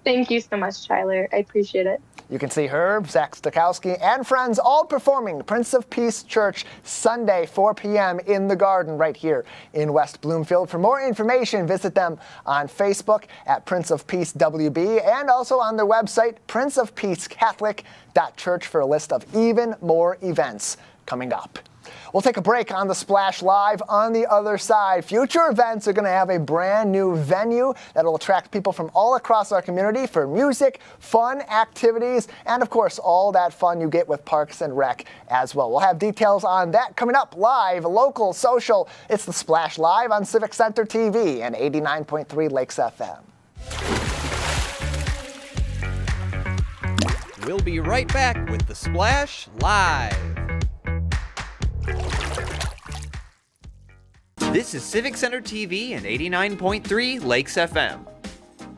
Thank you so much, Tyler. I appreciate it. You can see Herb, Zach Stokowski, and friends all performing Prince of Peace Church Sunday, 4 p.m. in the garden right here in West Bloomfield. For more information, visit them on Facebook at Prince of Peace WB and also on their website, princeofpeacecatholic.church, for a list of even more events coming up. We'll take a break on the Splash Live. On the other side, future events are going to have a brand new venue that will attract people from all across our community for music, fun activities, and of course, all that fun you get with Parks and Rec as well. We'll have details on that coming up live, local, social. It's the Splash Live on Civic Center TV and 89.3 Lakes FM. We'll be right back with the Splash Live. This is Civic Center TV and 89.3 Lakes FM.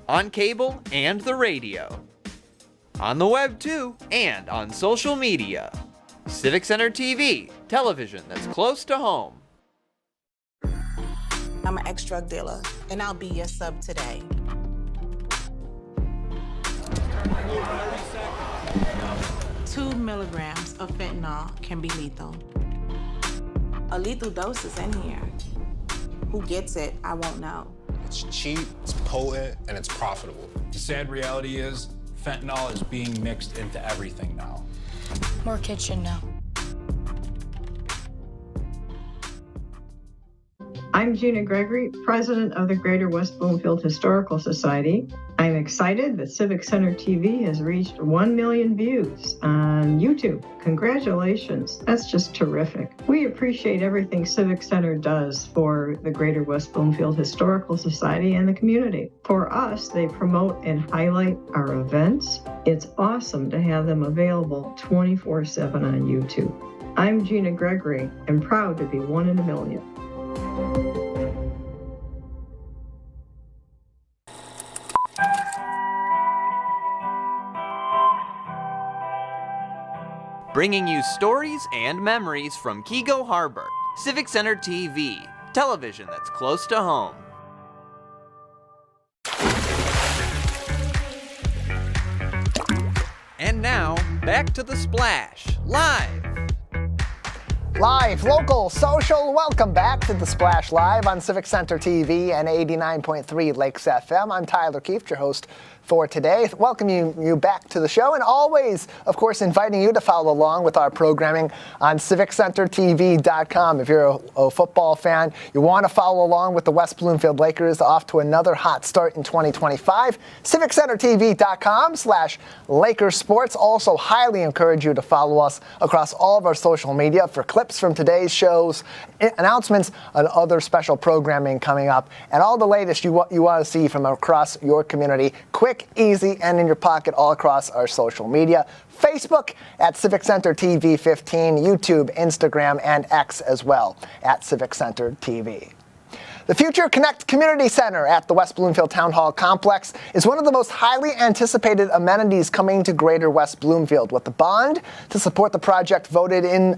On cable and the radio. On the web too, and on social media. Civic Center TV, television that's close to home. I'm an ex-drug dealer, and I'll be your sub today. Two milligrams of fentanyl can be lethal. A lethal dose is in here. Who gets it, I won't know. It's cheap, it's potent, and it's profitable. The sad reality is, fentanyl is being mixed into everything now. More kids should know. I'm Gina Gregory, president of the Greater West Bloomfield Historical Society. I'm excited that Civic Center TV has reached 1 million views on YouTube. Congratulations, that's just terrific. We appreciate everything Civic Center does for the Greater West Bloomfield Historical Society and the community. For us, they promote and highlight our events. It's awesome to have them available 24/7 on YouTube. I'm Gina Gregory and proud to be one in a million. Bringing you stories and memories from Kego Harbor. Civic Center TV, television that's close to home. And now, back to the Splash, live. Live, local, social, welcome back to the Splash Live on Civic Center TV and 89.3 Lakes FM. I'm Tyler Keefe, your host for today. Welcoming you back to the show, and always, of course, inviting you to follow along with our programming on CivicCenterTV.com. If you're a football fan, you want to follow along with the West Bloomfield Lakers off to another hot start in 2025, CivicCenterTV.com/Lakers Sports. Also, highly encourage you to follow us across all of our social media for clips from today's shows, announcements on other special programming coming up, and all the latest you want to see from across your community. Quick, easy, and in your pocket all across our social media. Facebook at Civic Center TV 15, YouTube, Instagram, and X as well at Civic Center TV. The Future Connect Community Center at the West Bloomfield Town Hall Complex is one of the most highly anticipated amenities coming to Greater West Bloomfield. With the bond to support the project voted in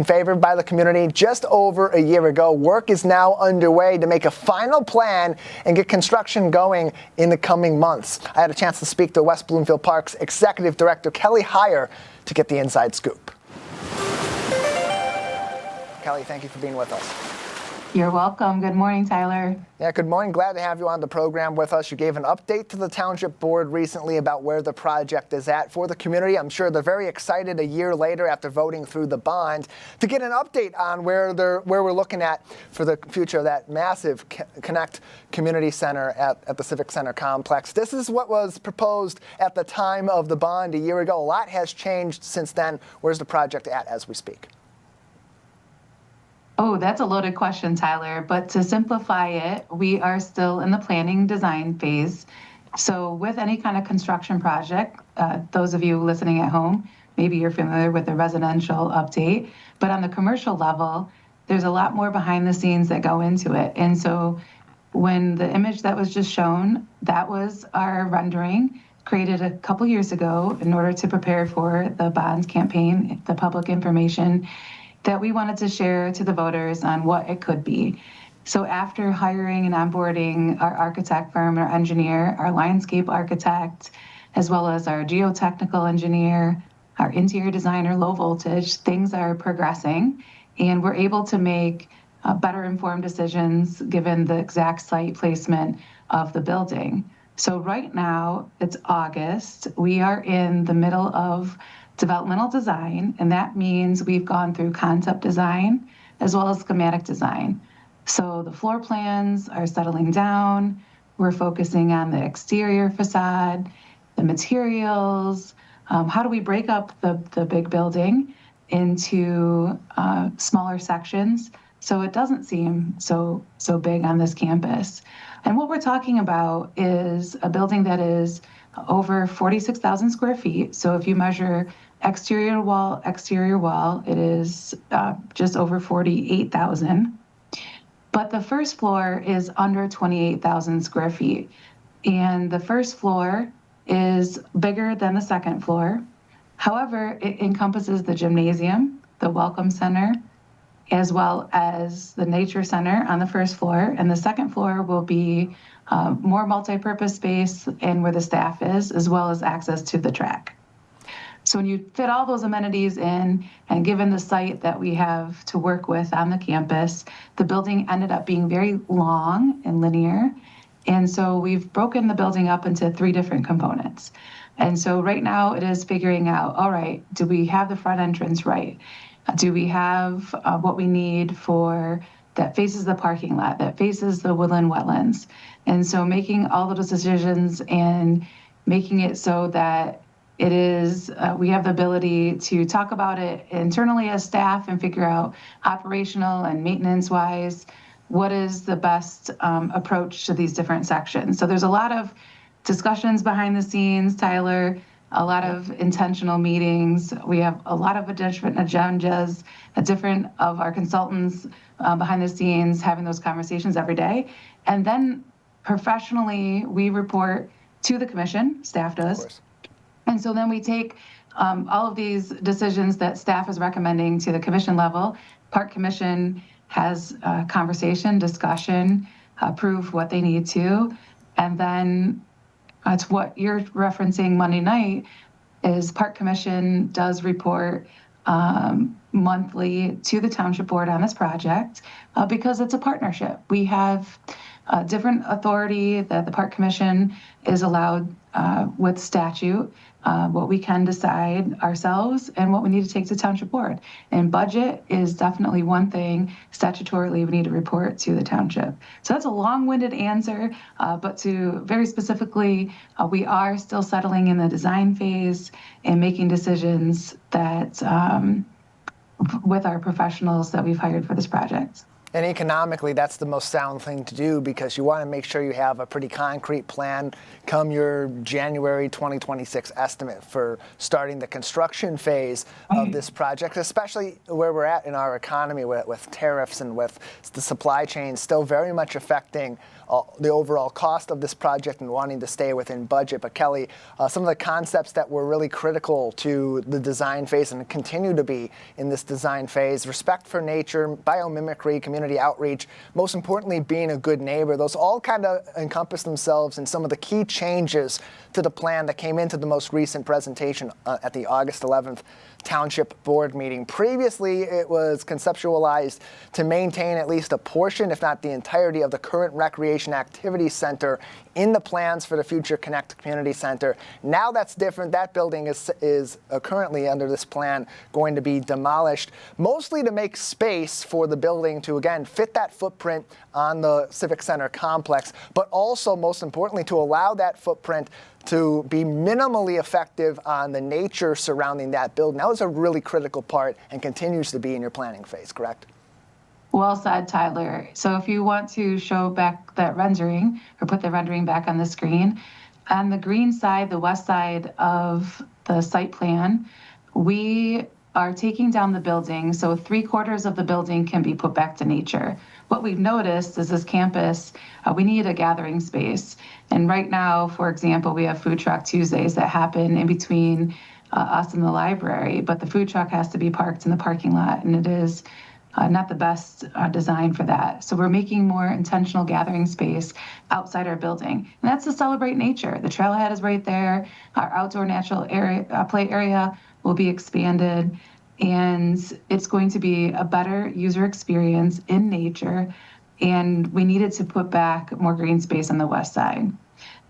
favor by the community just over a year ago, work is now underway to make a final plan and get construction going in the coming months. I had a chance to speak to West Bloomfield Park's Executive Director Kelly Heyer to get the inside scoop. Kelly, thank you for being with us. You're welcome. Good morning, Tyler. Yeah, good morning. Glad to have you on the program with us. You gave an update to the Township Board recently about where the project is at for the community. I'm sure they're very excited a year later after voting through the bond to get an update on where we're looking at for the future of that massive Connect Community Center at the Civic Center complex. This is what was proposed at the time of the bond a year ago. A lot has changed since then. Where's the project at as we speak? Oh, that's a loaded question, Tyler. But to simplify it, we are still in the planning design phase. So with any kind of construction project, those of you listening at home, maybe you're familiar with the residential update, but on the commercial level, there's a lot more behind the scenes that go into it. And so when the image that was just shown, that was our rendering created a couple years ago in order to prepare for the bonds campaign, the public information that we wanted to share to the voters on what it could be. So after hiring and onboarding our architect firm, our engineer, our landscape architect, as well as our geotechnical engineer, our interior designer, low voltage, things are progressing, and we're able to make better informed decisions given the exact site placement of the building. So right now, it's August. We are in the middle of developmental design, and that means we've gone through concept design as well as schematic design. So the floor plans are settling down. We're focusing on the exterior facade, the materials, how do we break up the big building into smaller sections so it doesn't seem so big on this campus. And what we're talking about is a building that is over 46,000 square feet. So if you measure exterior wall, it is just over 48,000. But the first floor is under 28,000 square feet. And the first floor is bigger than the second floor. However, it encompasses the gymnasium, the welcome center, as well as the nature center on the first floor. And the second floor will be more multi-purpose space and where the staff is, as well as access to the track. So when you fit all those amenities in, and given the site that we have to work with on the campus, the building ended up being very long and linear. And so we've broken the building up into 3 different components. And so right now it is figuring out, all right, do we have the front entrance right? Do we have what we need for that faces the parking lot, that faces the woodland wetlands? And so making all of those decisions and making it so that it is, we have the ability to talk about it internally as staff and figure out operational and maintenance-wise, what is the best approach to these different sections. So there's a lot of discussions behind the scenes, Tyler, a lot of intentional meetings. We have a lot of different agendas, different of our consultants behind the scenes having those conversations every day. And then professionally, we report to the commission, staff does. And so then we take all of these decisions that staff is recommending to the commission level. Park Commission has a conversation, discussion, approve what they need to. And then it's what you're referencing Monday night is Park Commission does report monthly to the Township Board on this project because it's a partnership. We have different authority that the Park Commission is allowed with statute, what we can decide ourselves and what we need to take to Township Board. And budget is definitely one thing. Statutorily, we need to report to the township. So that's a long-winded answer, but to very specifically, we are still settling in the design phase and making decisions that with our professionals that we've hired for this project. And economically, that's the most sound thing to do because you want to make sure you have a pretty concrete plan come your January 2026 estimate for starting the construction phase of this project, especially where we're at in our economy with tariffs and with the supply chain still very much affecting the overall cost of this project and wanting to stay within budget. But Kelly, some of the concepts that were really critical to the design phase and continue to be in this design phase, respect for nature, biomimicry, community outreach, most importantly, being a good neighbor, those all kind of encompass themselves in some of the key changes to the plan that came into the most recent presentation at the August 11th Township Board meeting. Previously, it was conceptualized to maintain at least a portion, if not the entirety, of the current Recreation Activity Center in the plans for the future Connect Community Center. Now that's different. That building is currently under this plan going to be demolished, mostly to make space for the building to, again, fit that footprint on the Civic Center complex, but also, most importantly, to allow that footprint to be minimally effective on the nature surrounding that building. That was a really critical part and continues to be in your planning phase, correct? Well said, Tyler. So if you want to show back that rendering or put the rendering back on the screen, on the green side, the west side of the site plan, we are taking down the building. So 3/4 of the building can be put back to nature. what we've noticed is this campus, we need a gathering space. And right now, for example, we have Food Truck Tuesdays that happen in between us and the library, but the food truck has to be parked in the parking lot, and it is not the best design for that. So we're making more intentional gathering space outside our building. And that's to celebrate nature. The trailhead is right there. Our outdoor natural area, play area will be expanded. And it's going to be a better user experience in nature. And we needed to put back more green space on the west side.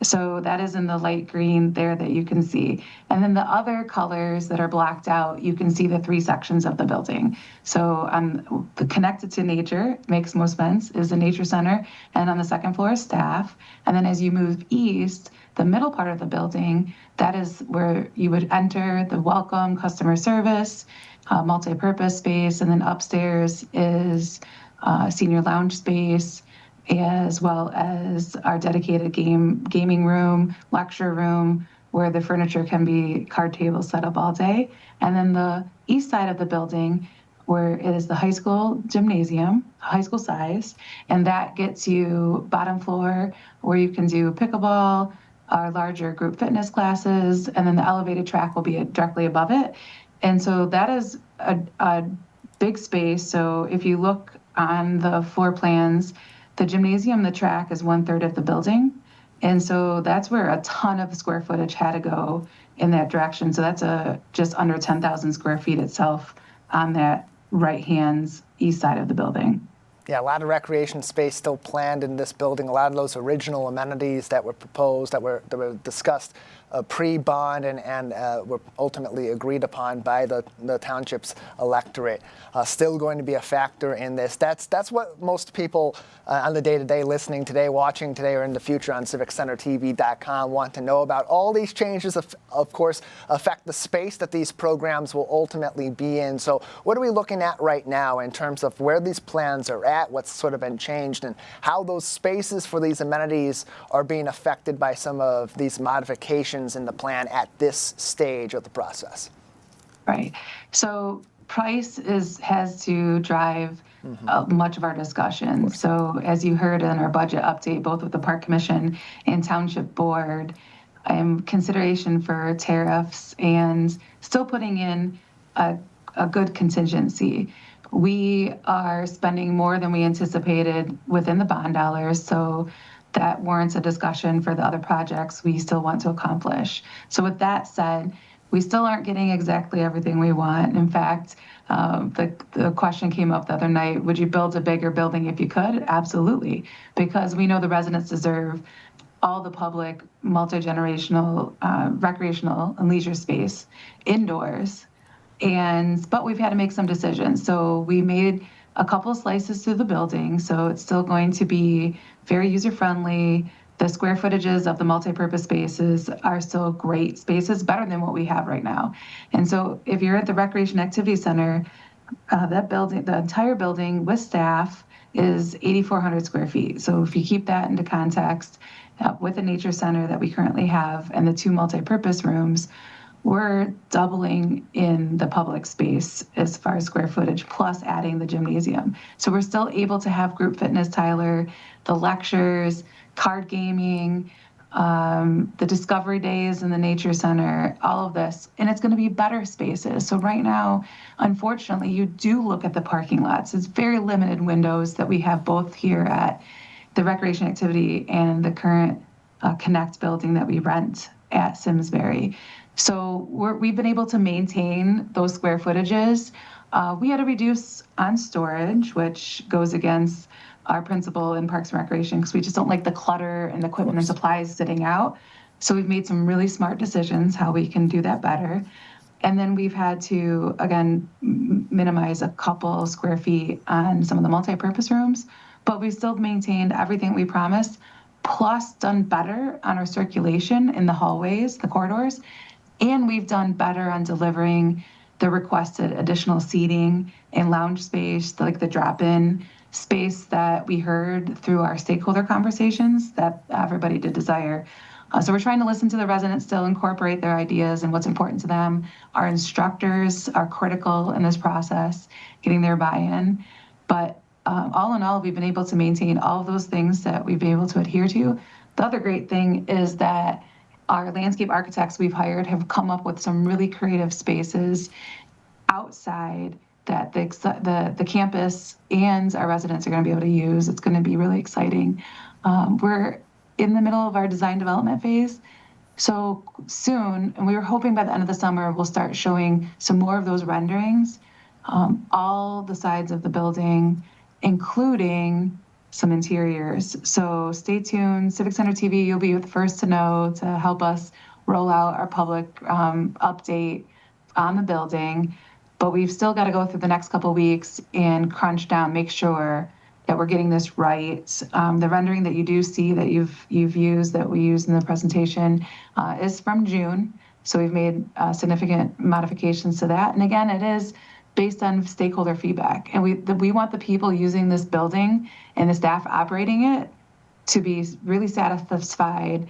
So that is in the light green there that you can see. And then the other colors that are blacked out, you can see the 3 sections of the building. So the connected to nature, makes most sense, is the nature center. And on the second floor is staff. And then as you move east, the middle part of the building, that is where you would enter the welcome, customer service, multi-purpose space. And then upstairs is senior lounge space, as well as our dedicated gaming room, lecture room, where the furniture can be card tables set up all day. And then the east side of the building, where it is the high school gymnasium, high school size, and that gets you bottom floor where you can do pickleball, our larger group fitness classes, and then the elevated track will be directly above it. And so that is a big space. So if you look on the floor plans, the gymnasium, the track is 1/3 of the building. And so that's where a ton of square footage had to go in that direction. So that's just under 10,000 square feet itself on that right-hand east side of the building. Yeah, a lot of recreation space still planned in this building. A lot of those original amenities that were proposed, that were discussed pre-bond and were ultimately agreed upon by the township's electorate, still going to be a factor in this. That's what most people on the day-to-day listening today, watching today, or in the future on civiccentertv.com want to know about. All these changes, of course, affect the space that these programs will ultimately be in. So what are we looking at right now in terms of where these plans are at, what's sort of been changed, and how those spaces for these amenities are being affected by some of these modifications in the plan at this stage of the process? Right. So price has to drive much of our discussion. So as you heard in our budget update, both with the Park Commission and Township Board, consideration for tariffs and still putting in a good contingency. We are spending more than we anticipated within the bond dollars. So that warrants a discussion for the other projects we still want to accomplish. So with that said, we still aren't getting exactly everything we want. In fact, the question came up the other night, would you build a bigger building if you could? Absolutely, because we know the residents deserve all the public, multi-generational, recreational and leisure space indoors. But we've had to make some decisions. So we made a couple slices through the building, so it's still going to be very user-friendly. The square footages of the multi-purpose spaces are still great spaces, better than what we have right now. And so if you're at the Recreation Activity Center, that building, the entire building with staff is 8,400 square feet. So if you keep that into context, with the Nature Center that we currently have and the 2 multi-purpose rooms, we're doubling in the public space as far as square footage, plus adding the gymnasium. So we're still able to have group fitness, Tyler, the lectures, card gaming, the discovery days in the Nature Center, all of this. And it's going to be better spaces. So right now, unfortunately, you do look at the parking lots. It's very limited windows that we have both here at the Recreation Activity and the current Connect building that we rent at Simsbury. So we've been able to maintain those square footages. We had to reduce on storage, which goes against our principle in Parks and Recreation, because we just don't like the clutter and equipment and supplies sitting out. So we've made some really smart decisions how we can do that better. And then we've had to, again, minimize a couple square feet on some of the multi-purpose rooms, but we've still maintained everything we promised, plus done better on our circulation in the hallways, the corridors. And we've done better on delivering the requested additional seating and lounge space, like the drop-in space that we heard through our stakeholder conversations that everybody did desire. So we're trying to listen to the residents, still incorporate their ideas and what's important to them. Our instructors are critical in this process, getting their buy-in. But all in all, we've been able to maintain all of those things that we've been able to adhere to. The other great thing is that our landscape architects we've hired have come up with some really creative spaces outside that the campus and our residents are going to be able to use. It's going to be really exciting. We're in the middle of our design development phase. So soon, and we were hoping by the end of the summer, we'll start showing some more of those renderings, all the sides of the building, including some interiors. So stay tuned. Civic Center TV, you'll be the first to know to help us roll out our public update on the building. But we've still got to go through the next couple of weeks and crunch down, make sure that we're getting this right. The rendering that you do see that you've used, that we used in the presentation, is from June. So we've made significant modifications to that. And again, it is based on stakeholder feedback. And we want the people using this building and the staff operating it to be really satisfied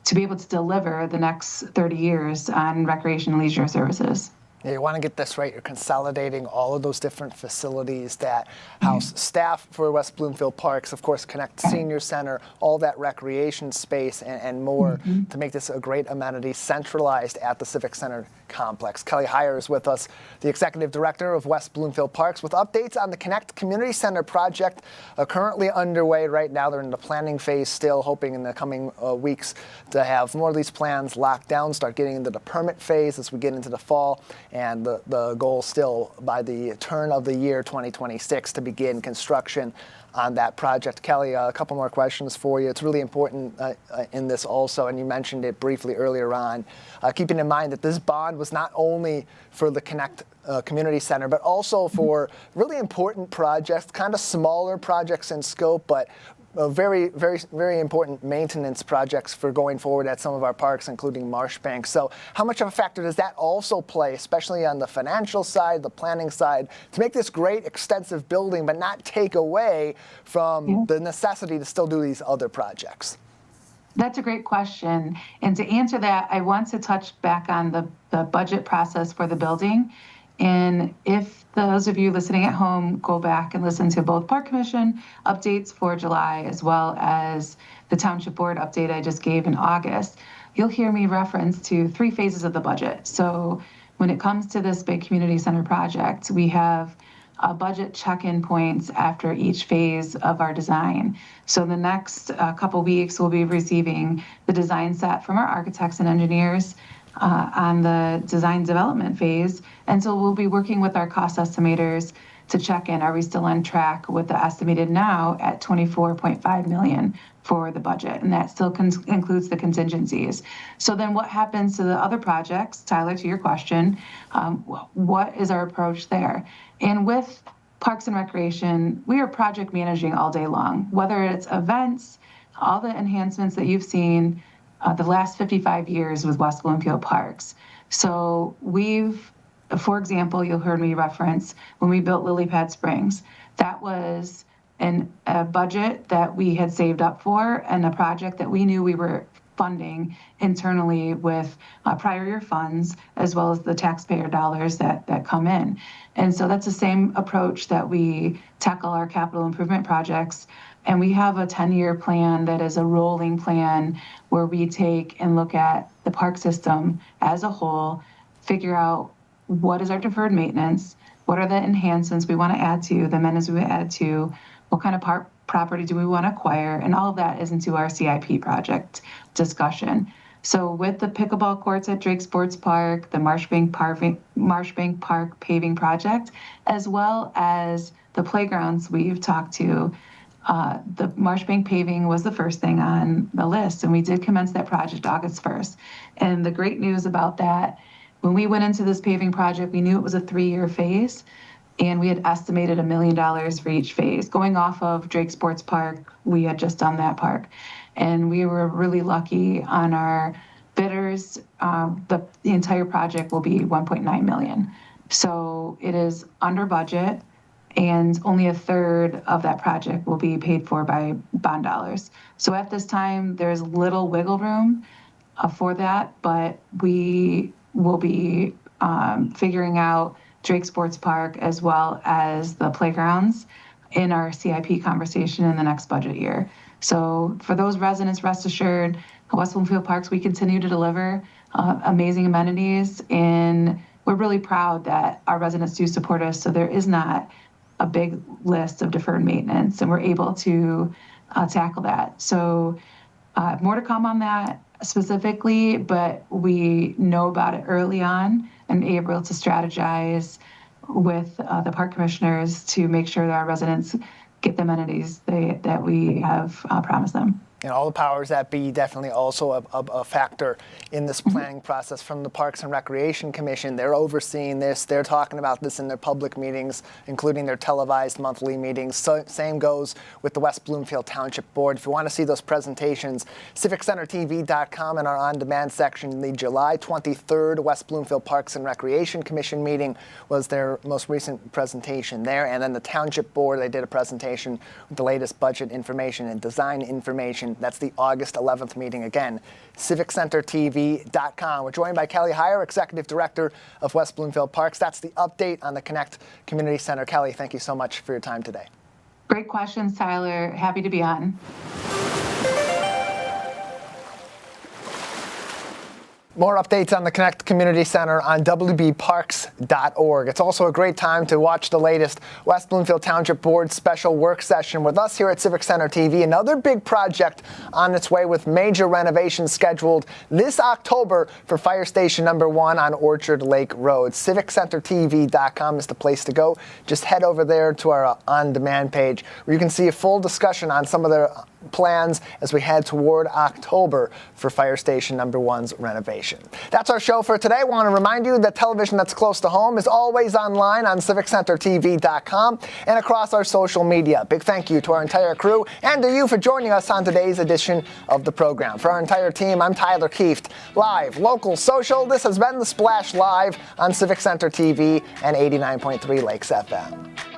to be able to deliver the next 30 years on recreation and leisure services. Yeah, you want to get this right. You're consolidating all of those different facilities that house staff for West Bloomfield Parks, of course, Connect Senior Center, all that recreation space and more to make this a great amenity centralized at the Civic Center complex. Kelly Heyer is with us, the Executive Director of West Bloomfield Parks, with updates on the Connect Community Center project currently underway right now. They're in the planning phase still, hoping in the coming weeks to have more of these plans locked down, start getting into the permit phase as we get into the fall. And the goal still by the turn of the year 2026 to begin construction on that project. Kelly, a couple more questions for you. It's really important in this also, and you mentioned it briefly earlier on, keeping in mind that this bond was not only for the Connect Community Center, but also for really important projects, kind of smaller projects in scope, but very, very, very important maintenance projects for going forward at some of our parks, including Marshbank. So how much of a factor does that also play, especially on the financial side, the planning side, to make this great, extensive building, but not take away from the necessity to still do these other projects? That's a great question. And to answer that, I want to touch back on the budget process for the building. And if those of you listening at home go back and listen to both Park Commission updates for July as well as the Township Board update I just gave in August, you'll hear me reference to 3 phases of the budget. So when it comes to this big community center project, we have budget check-in points after each phase of our design. So the next couple weeks, we'll be receiving the design set from our architects and engineers on the design development phase. And so we'll be working with our cost estimators to check in. Are we still on track with the estimated now at $24.5 million for the budget? And that still includes the contingencies. So then what happens to the other projects? Tyler, to your question, what is our approach there? And with Parks and Recreation, we are project managing all day long, whether it's events, all the enhancements that you've seen the last 55 years with West Bloomfield Parks. So we've, for example, you'll heard me reference when we built Lily Pad Springs. That was a budget that we had saved up for and a project that we knew we were funding internally with prior year funds as well as the taxpayer dollars that come in. And so that's the same approach that we tackle our capital improvement projects. And we have a 10-year plan that is a rolling plan where we take and look at the park system as a whole, figure out what is our deferred maintenance, what are the enhancements we want to add to, the amenities we add to, what kind of park property do we want to acquire, and all of that is into our CIP project discussion. So with the pickleball courts at Drake Sports Park, the Marshbank Park paving project, as well as the playgrounds we've talked to, the Marshbank paving was the first thing on the list, and we did commence that project August 1st. And the great news about that, when we went into this paving project, we knew it was a 3-year phase, and we had estimated $1 million for each phase. Going off of Drake Sports Park, we had just done that park. And we were really lucky on our bidders. The entire project will be $1.9 million. So it is under budget, and only a third of that project will be paid for by bond dollars. So at this time, there's little wiggle room for that, but we will be figuring out Drake Sports Park as well as the playgrounds in our CIP conversation in the next budget year. So for those residents, rest assured, West Bloomfield Parks, we continue to deliver amazing amenities, and we're really proud that our residents do support us. So there is not a big list of deferred maintenance, and we're able to tackle that. So more to come on that specifically, but we know about it early on and able to strategize with the park commissioners to make sure that our residents get the amenities that we have promised them. And all the powers that be definitely also a factor in this planning process from the Parks and Recreation Commission. They're overseeing this. They're talking about this in their public meetings, including their televised monthly meetings. So, same goes with the West Bloomfield Township Board. If you want to see those presentations, civiccentertv.com in our on-demand section. The July 23rd West Bloomfield Parks and Recreation Commission meeting was their most recent presentation there. And then the Township Board, they did a presentation with the latest budget information and design information. That's the August 11th meeting. Again, civiccentertv.com. We're joined by Kelly Heyer, Executive Director of West Bloomfield Parks. That's the update on the Connect Community Center. Kelly, thank you so much for your time today. Great questions, Tyler. Happy to be on. More updates on the Connect Community Center on wbparks.org. It's also a great time to watch the latest West Bloomfield Township Board special work session with us here at Civic Center TV. Another big project on its way with major renovations scheduled this October for Fire Station number 1 on Orchard Lake Road. CivicCenterTV.com is the place to go. Just head over there to our on-demand page where you can see a full discussion on some of the plans as we head toward October for Fire Station number 1's renovation. That's our show for today. I want to remind you that television that's close to home is always online on CivicCenterTV.com and across our social media. Big thank you to our entire crew and to you for joining us on today's edition of the program. For our entire team, I'm Tyler Kieft. Live, local, social, this has been The Splash Live on Civic Center TV and 89.3 Lakes FM.